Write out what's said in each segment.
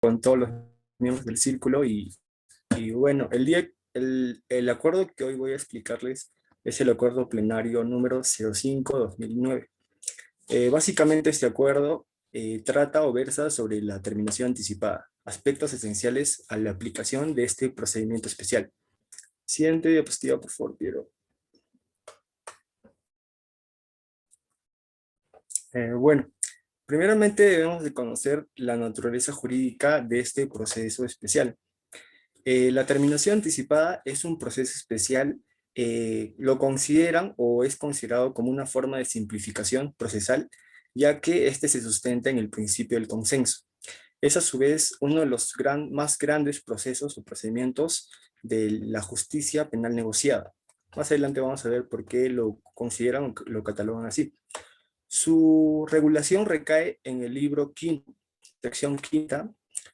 con todos los miembros del círculo y bueno, el acuerdo que hoy voy a explicarles es el acuerdo plenario número 05/2009. Básicamente este acuerdo trata o versa sobre la terminación anticipada, aspectos esenciales a la aplicación de este procedimiento especial. Siguiente diapositiva, por favor, Piero. Bueno, primeramente debemos de conocer la naturaleza jurídica de este proceso especial. La terminación anticipada es un proceso especial, lo consideran o es considerado como una forma de simplificación procesal, ya que este se sustenta en el principio del consenso. Es a su vez uno de los más grandes procesos o procedimientos de la justicia penal negociada. Más adelante vamos a ver por qué lo consideran o lo catalogan así. Su regulación recae en el libro quinto, sección quinta,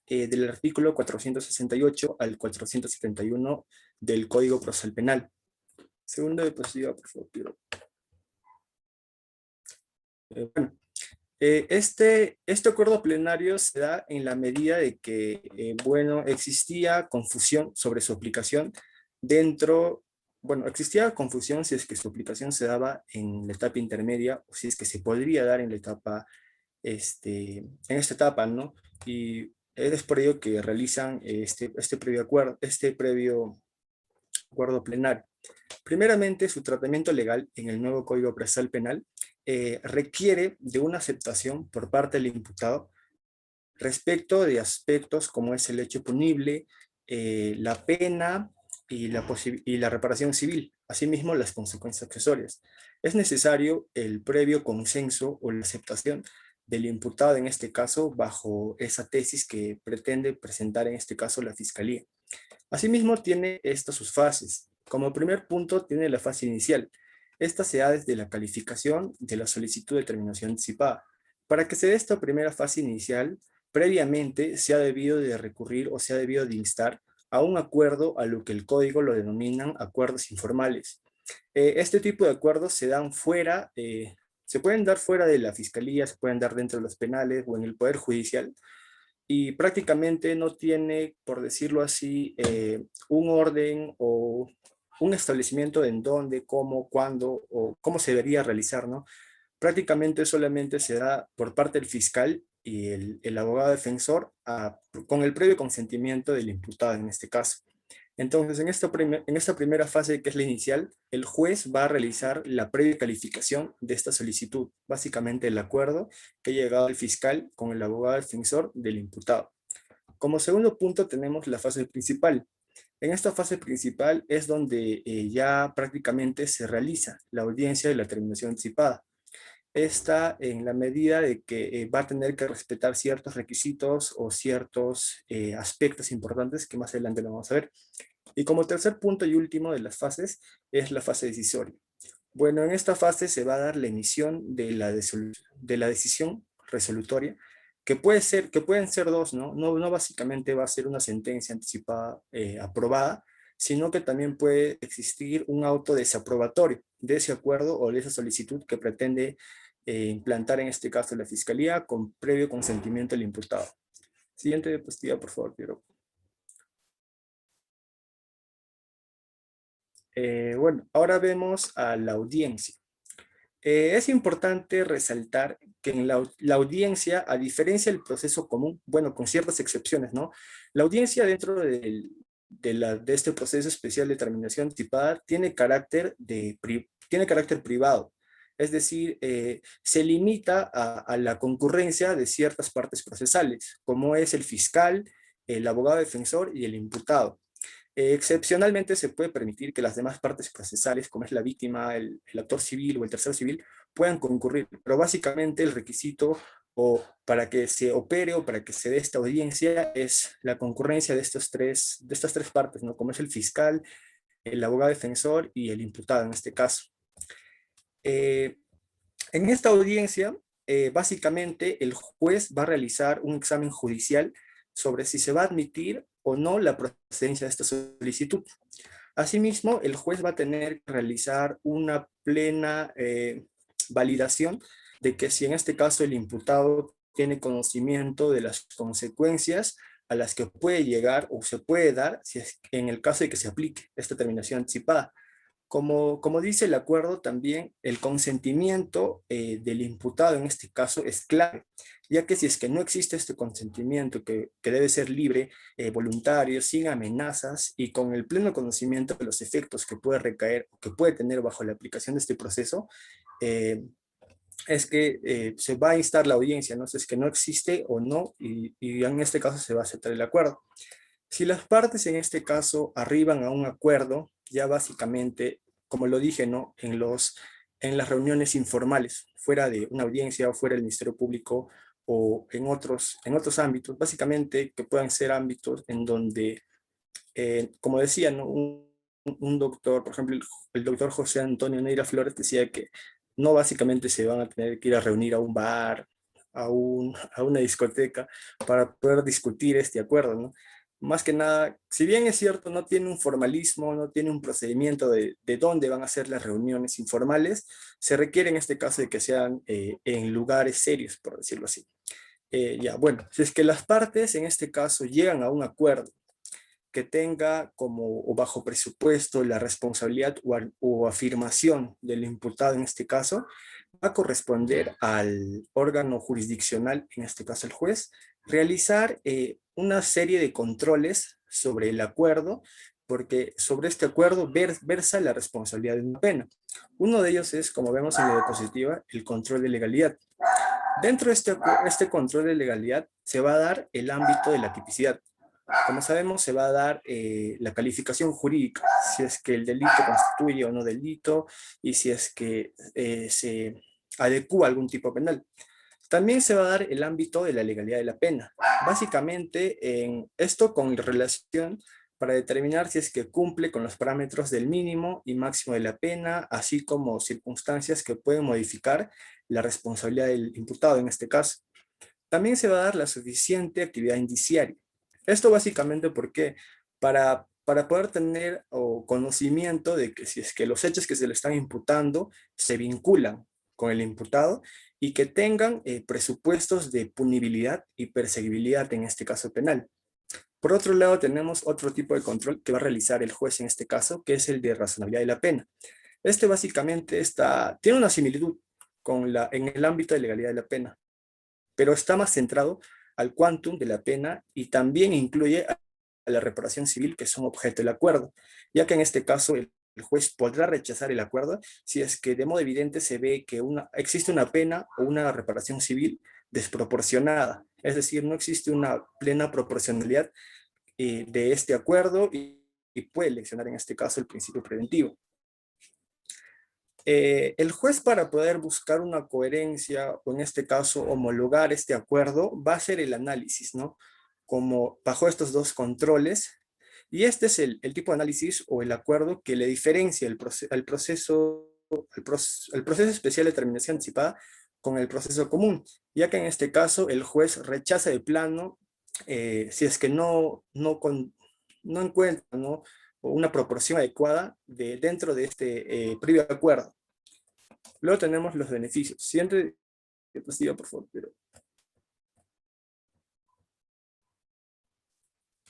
del artículo 468 al 471 del Código Procesal Penal. Segunda diapositiva, por favor, Piero. Bueno, este acuerdo plenario se da en la medida de que, bueno, existía confusión sobre su aplicación existía confusión si es que su aplicación se daba en la etapa intermedia o si es que se podría dar en la etapa en esta etapa, ¿no? Y es por ello que realizan este previo acuerdo plenario. Primeramente, su tratamiento legal en el nuevo Código Procesal Penal requiere de una aceptación por parte del imputado respecto de aspectos como es el hecho punible, la pena y la reparación civil, asimismo las consecuencias accesorias. Es necesario el previo consenso o la aceptación del imputado en este caso bajo esa tesis que pretende presentar en este caso la Fiscalía. Asimismo tiene estas sus fases. Como primer punto tiene la fase inicial. Esta se da desde la calificación de la solicitud de terminación anticipada. Para que se dé esta primera fase inicial, previamente se ha debido de recurrir o se ha debido de instar a un acuerdo a lo que el código lo denominan acuerdos informales. Este tipo de acuerdos se dan fuera, se pueden dar fuera de la fiscalía, se pueden dar dentro de los penales o en el poder judicial, y prácticamente no tiene, por decirlo así, un orden o un establecimiento de en dónde, cómo, cuándo o cómo se debería realizar, ¿no? Prácticamente solamente se da por parte del fiscal y el abogado defensor con el previo consentimiento del imputado en este caso. Entonces, en esta primera fase, que es la inicial, el juez va a realizar la previa calificación de esta solicitud, básicamente el acuerdo que ha llegado el fiscal con el abogado defensor del imputado. Como segundo punto tenemos la fase principal. En esta fase principal es donde ya prácticamente se realiza la audiencia de la terminación anticipada. Esta en la medida de que va a tener que respetar ciertos requisitos o ciertos aspectos importantes que más adelante lo vamos a ver. Y como tercer punto y último de las fases es la fase decisoria. Bueno, en esta fase se va a dar la emisión de la decisión resolutoria, que pueden ser dos, ¿no? No básicamente va a ser una sentencia anticipada aprobada, sino que también puede existir un auto desaprobatorio de ese acuerdo o de esa solicitud que pretende implantar en este caso la Fiscalía con previo consentimiento del imputado. Siguiente diapositiva, por favor, Piero. Bueno, ahora vemos a la audiencia. Es importante resaltar que en la audiencia, a diferencia del proceso común, bueno, con ciertas excepciones, ¿no? La audiencia dentro de este proceso especial de terminación anticipada tiene carácter privado. Es decir, se limita a la concurrencia de ciertas partes procesales, como es el fiscal, el abogado defensor y el imputado. Excepcionalmente se puede permitir que las demás partes procesales, como es la víctima, el actor civil o el tercero civil, puedan concurrir, pero básicamente el requisito o para que se opere o para que se dé esta audiencia es la concurrencia de estas tres partes, ¿no? Como es el fiscal, el abogado defensor y el imputado en este caso. Eh, en esta audiencia, básicamente el juez va a realizar un examen judicial sobre si se va a admitir o no la procedencia de esta solicitud. Asimismo, el juez va a tener que realizar una plena validación de que si en este caso el imputado tiene conocimiento de las consecuencias a las que puede llegar o se puede dar si es en el caso de que se aplique esta terminación anticipada. Como dice el acuerdo, también el consentimiento del imputado en este caso es clave, ya que si es que no existe este consentimiento que debe ser libre, voluntario, sin amenazas y con el pleno conocimiento de los efectos que puede recaer o que puede tener bajo la aplicación de este proceso, eh, es que se va a instar la audiencia, ¿no? Si es que no existe o no, y en este caso se va a aceptar el acuerdo. Si las partes en este caso arriban a un acuerdo, ya básicamente, como lo dije, ¿no? En las reuniones informales, fuera de una audiencia o fuera del Ministerio Público o en otros ámbitos, básicamente que puedan ser ámbitos en donde, como decía, ¿no? Un doctor, por ejemplo, el doctor José Antonio Neira Flores decía que no básicamente se van a tener que ir a reunir a un bar, a una discoteca para poder discutir este acuerdo, ¿no? Más que nada, si bien es cierto, no tiene un formalismo, no tiene un procedimiento de dónde van a ser las reuniones informales, se requiere en este caso de que sean en lugares serios, por decirlo así. Ya, bueno, si es que las partes en este caso llegan a un acuerdo que tenga como o bajo presupuesto la responsabilidad o afirmación del imputado en este caso, va a corresponder al órgano jurisdiccional, en este caso el juez, realizar una serie de controles sobre el acuerdo, porque sobre este acuerdo versa la responsabilidad de una pena. Uno de ellos es, como vemos en la diapositiva, el control de legalidad. Dentro de este control de legalidad se va a dar el ámbito de la tipicidad. Como sabemos, se va a dar la calificación jurídica, si es que el delito constituye o no delito y si es que se adecúa a algún tipo penal. También se va a dar el ámbito de la legalidad de la pena. Básicamente, en esto con relación para determinar si es que cumple con los parámetros del mínimo y máximo de la pena, así como circunstancias que pueden modificar la responsabilidad del imputado en este caso. También se va a dar la suficiente actividad indiciaria. Esto básicamente porque para poder tener conocimiento de que si es que los hechos que se le están imputando se vinculan con el imputado y que tengan presupuestos de punibilidad y perseguibilidad en este caso penal. Por otro lado, tenemos otro tipo de control que va a realizar el juez en este caso, que es el de razonabilidad de la pena. Este básicamente tiene una similitud en el ámbito de legalidad de la pena, pero está más centrado al quantum de la pena y también incluye a la reparación civil que son objeto del acuerdo, ya que en este caso el juez podrá rechazar el acuerdo si es que de modo evidente se ve que existe una pena o una reparación civil desproporcionada, es decir, no existe una plena proporcionalidad de este acuerdo y puede leccionar en este caso el principio preventivo. El juez, para poder buscar una coherencia o en este caso homologar este acuerdo, va a hacer el análisis, ¿no? Como bajo estos dos controles, y este es el tipo de análisis o el acuerdo que le diferencia el proceso especial de terminación anticipada con el proceso común, ya que en este caso el juez rechaza de plano si es que no encuentra, ¿no?, una proporción adecuada dentro de este previo acuerdo. Luego tenemos los beneficios. Siguiente diapositiva, por favor.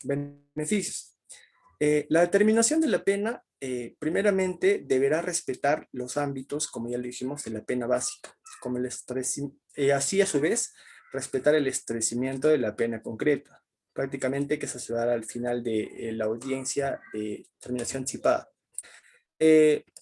Beneficios. La determinación de la pena, primeramente, deberá respetar los ámbitos, como ya lo dijimos, de la pena básica, como así a su vez, respetar el establecimiento de la pena concreta, prácticamente que se dará al final de la audiencia de terminación anticipada.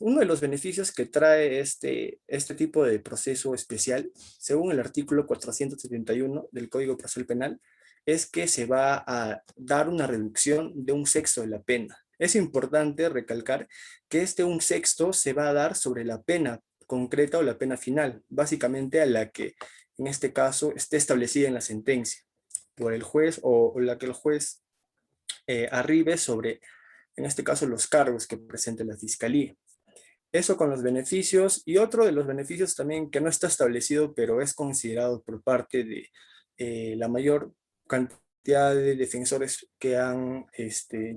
Uno de los beneficios que trae este tipo de proceso especial, según el artículo 471 del Código Procesal Penal, es que se va a dar una reducción de un sexto de la pena. Es importante recalcar que un sexto se va a dar sobre la pena concreta o la pena final, básicamente a la que en este caso esté establecida en la sentencia por el juez o la que el juez arribe sobre, en este caso, los cargos que presente la fiscalía. Eso con los beneficios, y otro de los beneficios también que no está establecido, pero es considerado por parte de la mayor cantidad de defensores que han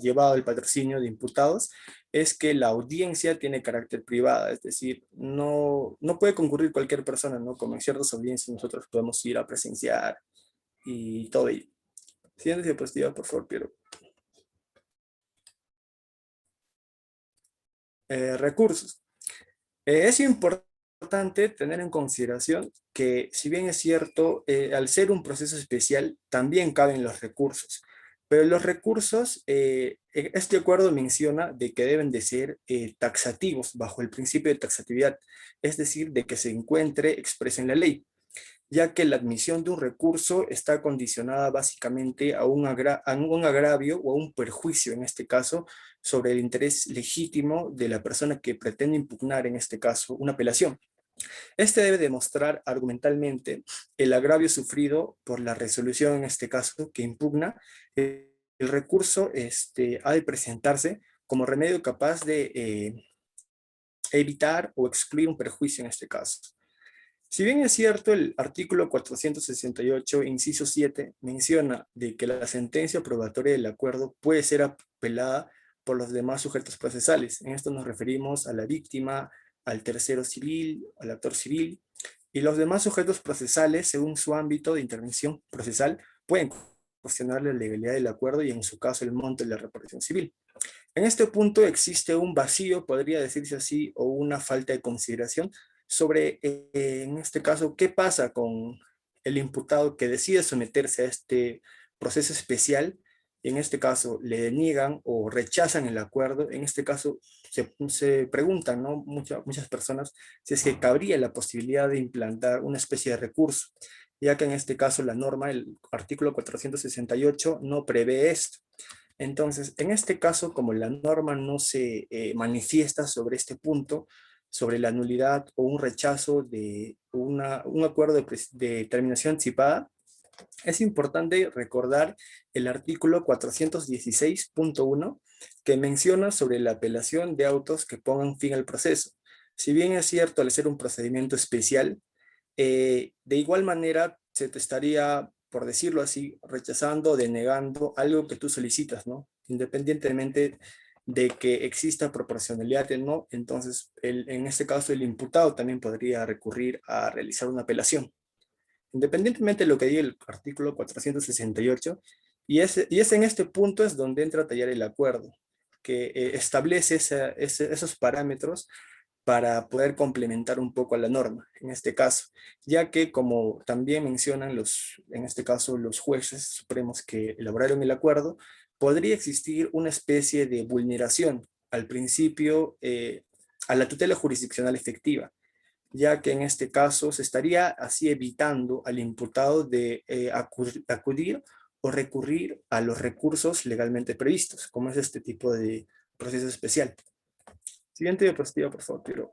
llevado el patrocinio de imputados, es que la audiencia tiene carácter privada, es decir, no puede concurrir cualquier persona, ¿no? Como en ciertas audiencias nosotros podemos ir a presenciar y todo ello. Siguiente diapositiva, por favor, Piero. Recursos. Es importante tener en consideración que, si bien es cierto, al ser un proceso especial, también caben los recursos. Pero los recursos, este acuerdo menciona de que deben de ser taxativos bajo el principio de taxatividad, es decir, de que se encuentre expreso en la ley, ya que la admisión de un recurso está condicionada básicamente a un agravio o a un perjuicio, en este caso, sobre el interés legítimo de la persona que pretende impugnar, en este caso, una apelación. Este debe demostrar argumentalmente el agravio sufrido por la resolución, en este caso, que impugna. El recurso ha de presentarse como remedio capaz de evitar o excluir un perjuicio en este caso. Si bien es cierto, el artículo 468, inciso 7, menciona de que la sentencia probatoria del acuerdo puede ser apelada por los demás sujetos procesales. En esto nos referimos a la víctima, al tercero civil, al actor civil, y los demás sujetos procesales, según su ámbito de intervención procesal, pueden cuestionar la legalidad del acuerdo y, en su caso, el monto de la reparación civil. En este punto existe un vacío, podría decirse así, o una falta de consideración sobre, en este caso, qué pasa con el imputado que decide someterse a este proceso especial. En este caso, le deniegan o rechazan el acuerdo. En este caso, se preguntan, ¿no? Muchas personas si es que cabría la posibilidad de implantar una especie de recurso, ya que en este caso la norma, el artículo 468, no prevé esto. Entonces, en este caso, como la norma no se manifiesta sobre este punto, sobre la nulidad o un rechazo de un acuerdo de terminación anticipada, es importante recordar el artículo 416.1, que menciona sobre la apelación de autos que pongan fin al proceso. Si bien es cierto, al ser un procedimiento especial, de igual manera se te estaría, por decirlo así, rechazando o denegando algo que tú solicitas, ¿no? Independientemente de que exista proporcionalidad o no, entonces en este caso el imputado también podría recurrir a realizar una apelación. Independientemente de lo que diga el artículo 468, y es en este punto es donde entra a tallar el acuerdo, que establece esos parámetros para poder complementar un poco a la norma, en este caso, ya que, como también mencionan en este caso, los jueces supremos que elaboraron el acuerdo, podría existir una especie de vulneración al principio, a la tutela jurisdiccional efectiva, ya que en este caso se estaría así evitando al imputado de acudir o recurrir a los recursos legalmente previstos, como es este tipo de proceso especial. Siguiente diapositiva, por favor, Piero.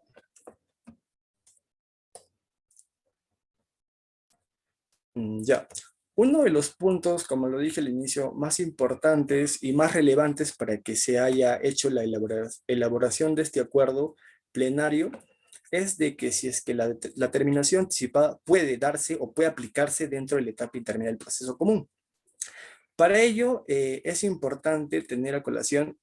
Ya. Uno de los puntos, como lo dije al inicio, más importantes y más relevantes para que se haya hecho la elaboración de este acuerdo plenario es de que, si es que la terminación anticipada puede darse o puede aplicarse dentro de la etapa intermedia del proceso común. Para ello, es importante tener a colación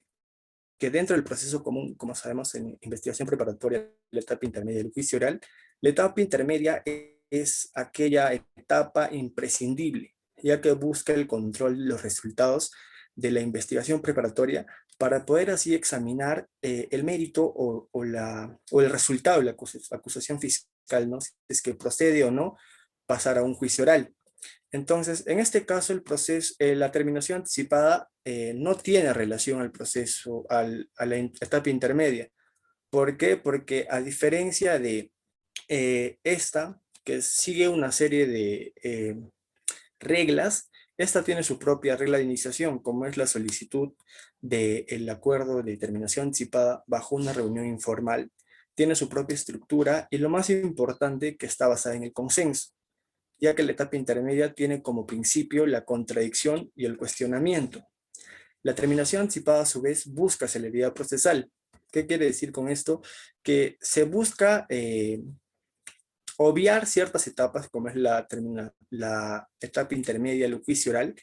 que dentro del proceso común, como sabemos en investigación preparatoria, la etapa intermedia del juicio oral, la etapa intermedia es aquella etapa imprescindible, ya que busca el control de los resultados de la investigación preparatoria para poder así examinar el mérito o el resultado de la acusación fiscal, ¿no? Si es que procede o no pasar a un juicio oral. Entonces, en este caso, el proceso, la terminación anticipada no tiene relación al proceso, a la etapa intermedia. ¿Por qué? Porque, a diferencia de esta, que sigue una serie de reglas, esta tiene su propia regla de iniciación, como es la solicitud del acuerdo de terminación anticipada bajo una reunión informal. Tiene su propia estructura y, lo más importante, que está basada en el consenso, ya que la etapa intermedia tiene como principio la contradicción y el cuestionamiento. La terminación anticipada, a su vez, busca celeridad procesal. ¿Qué quiere decir con esto? Que se busca obviar ciertas etapas, como es la etapa intermedia, el juicio oral,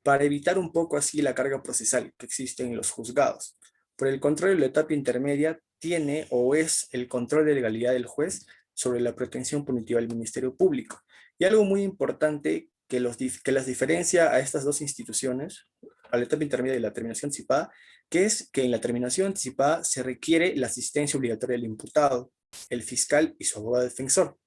para evitar un poco así la carga procesal que existe en los juzgados. Por el contrario, la etapa intermedia tiene o es el control de legalidad del juez sobre la pretensión punitiva del Ministerio Público. Y algo muy importante que las diferencia a estas dos instituciones, a la etapa intermedia y la terminación anticipada, que es que en la terminación anticipada se requiere la asistencia obligatoria del imputado, el fiscal y su abogado defensor.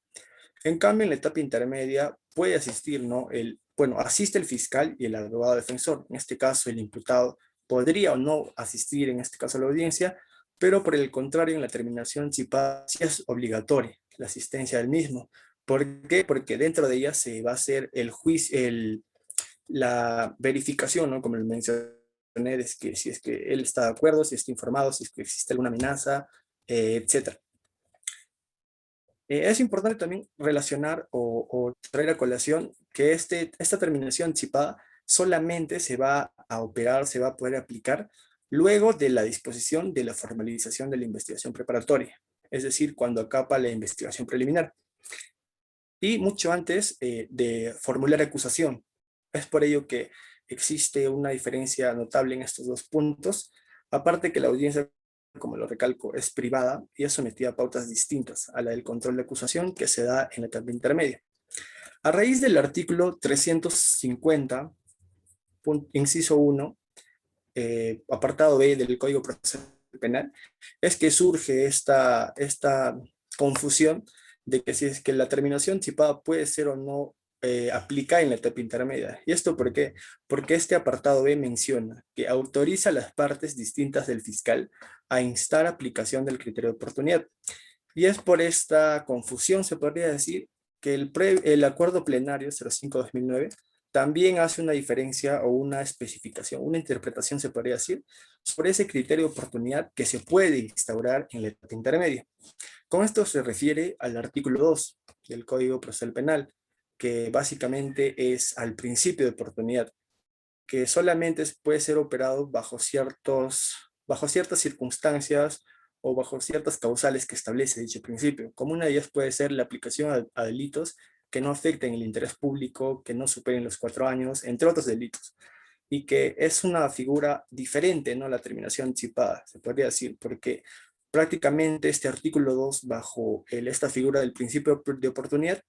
En cambio, en la etapa intermedia puede asistir, ¿no? Bueno, asiste el fiscal y el abogado defensor. En este caso, el imputado podría o no asistir, en este caso, a la audiencia, pero por el contrario, en la terminación anticipada sí es obligatoria la asistencia del mismo. ¿Por qué? Porque dentro de ella se va a hacer el juicio, la verificación, ¿no? Como le mencioné, es que si es que él está de acuerdo, si está informado, si es que existe alguna amenaza, etc. Es importante también relacionar o traer a colación que esta terminación anticipada solamente se va a operar, se va a poder aplicar luego de la disposición de la formalización de la investigación preparatoria, es decir, cuando acaba la investigación preliminar, y mucho antes de formular acusación. Es por ello que existe una diferencia notable en estos dos puntos, aparte que la audiencia, como lo recalco, es privada y es sometida a pautas distintas a la del control de acusación que se da en la etapa intermedia. A raíz del artículo 350, inciso 1, apartado B del Código Procesal Penal, es que surge esta confusión de que si es que la terminación anticipada puede ser o no aplicada en la etapa intermedia. ¿Y esto por qué? Porque este apartado B menciona que autoriza a las partes distintas del fiscal a instar aplicación del criterio de oportunidad. Y es por esta confusión, se podría decir, que el acuerdo plenario 05-2009 también hace una diferencia o una especificación, una interpretación, se podría decir, sobre ese criterio de oportunidad que se puede instaurar en la etapa intermedia. Con esto se refiere al artículo 2 del Código Procesal Penal, que básicamente es al principio de oportunidad, que solamente puede ser operado bajo ciertas circunstancias o bajo ciertas causales que establece dicho principio. Como una de ellas puede ser la aplicación a delitos que no afecten el interés público, que no superen los 4 años, entre otros delitos. Y que es una figura diferente, ¿no? La terminación anticipada, se podría decir, porque prácticamente este artículo 2, bajo esta figura del principio de oportunidad,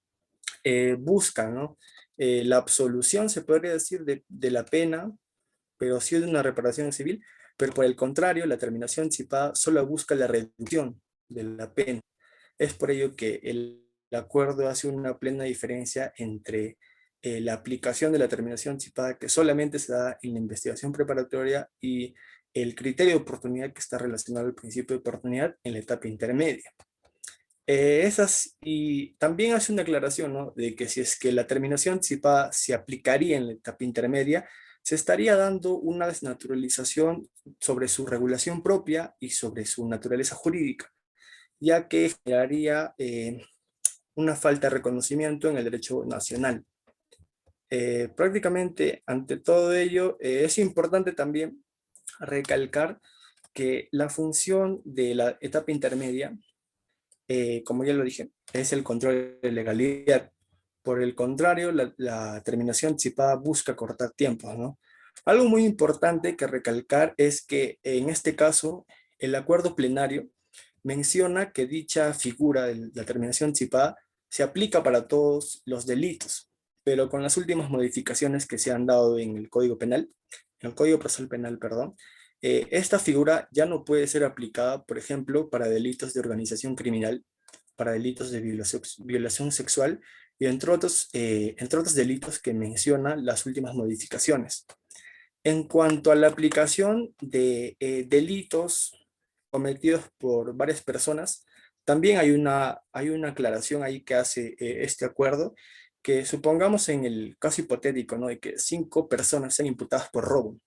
busca, ¿no? La absolución, se podría decir, de la pena, pero sí de una reparación civil, pero por el contrario, la terminación anticipada solo busca la reducción de la pena. Es por ello que el acuerdo hace una plena diferencia entre la aplicación de la terminación anticipada, que solamente se da en la investigación preparatoria, y el criterio de oportunidad que está relacionado al principio de oportunidad en la etapa intermedia. Y también hace una aclaración, ¿no? De que si es que la terminación anticipada se aplicaría en la etapa intermedia, se estaría dando una desnaturalización sobre su regulación propia y sobre su naturaleza jurídica, ya que generaría una falta de reconocimiento en el derecho nacional. Prácticamente, ante todo ello, es importante también recalcar que la función de la etapa intermedia, como ya lo dije, es el control de legalidad. Por el contrario, la terminación anticipada busca cortar tiempos, ¿no? Algo muy importante que recalcar es que en este caso, el acuerdo plenario menciona que dicha figura de la terminación anticipada se aplica para todos los delitos, pero con las últimas modificaciones que se han dado en el Código Penal, en el Código Procesal Penal, perdón, esta figura ya no puede ser aplicada, por ejemplo, para delitos de organización criminal, para delitos de violación sexual y entre otros delitos que mencionan las últimas modificaciones. En cuanto a la aplicación de delitos cometidos por varias personas, también hay una aclaración ahí que hace este acuerdo, que supongamos en el caso hipotético, ¿no? De que 5 personas sean imputadas por robo.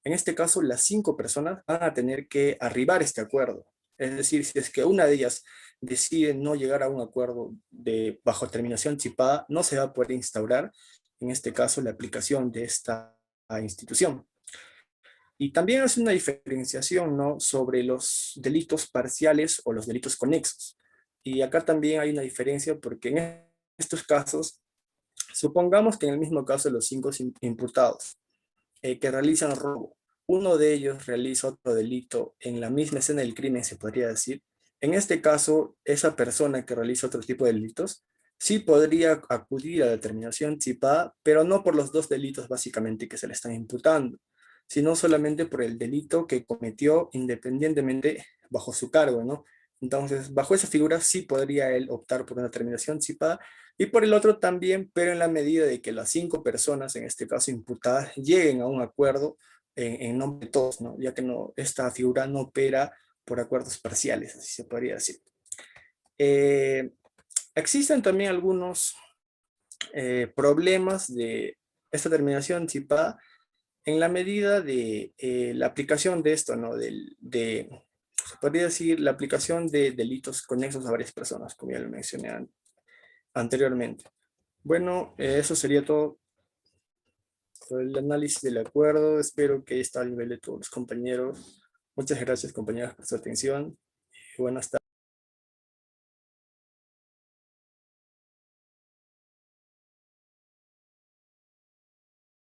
En este caso, las 5 personas van a tener que arribar este acuerdo. Es decir, si es que una de ellas decide no llegar a un acuerdo bajo terminación anticipada, no se va a poder instaurar, en este caso, la aplicación de esta institución. Y también hace una diferenciación, ¿no? Sobre los delitos parciales o los delitos conexos. Y acá también hay una diferencia porque en estos casos, supongamos que en el mismo caso de los 5 imputados que realizan robo, uno de ellos realiza otro delito en la misma escena del crimen, se podría decir. En este caso, esa persona que realiza otro tipo de delitos sí podría acudir a la determinación tipada, pero no por los dos delitos básicamente que se le están imputando, sino solamente por el delito que cometió independientemente bajo su cargo, ¿no? Entonces, bajo esa figura sí podría él optar por una determinación tipada y por el otro también, pero en la medida de que las 5 personas, en este caso imputadas, lleguen a un acuerdo en nombre de todos, ¿no? Ya que no, esta figura no opera por acuerdos parciales, así se podría decir. Eh, Existen también algunos problemas de esta terminación anticipada en la medida de la aplicación de esto, ¿no? Se podría decir, la aplicación de delitos conexos a varias personas, como ya lo mencioné anteriormente. Bueno, eso sería todo por el análisis del acuerdo. Espero que esté al nivel de todos los compañeros. Muchas gracias, compañeros, por su atención. Y buenas tardes.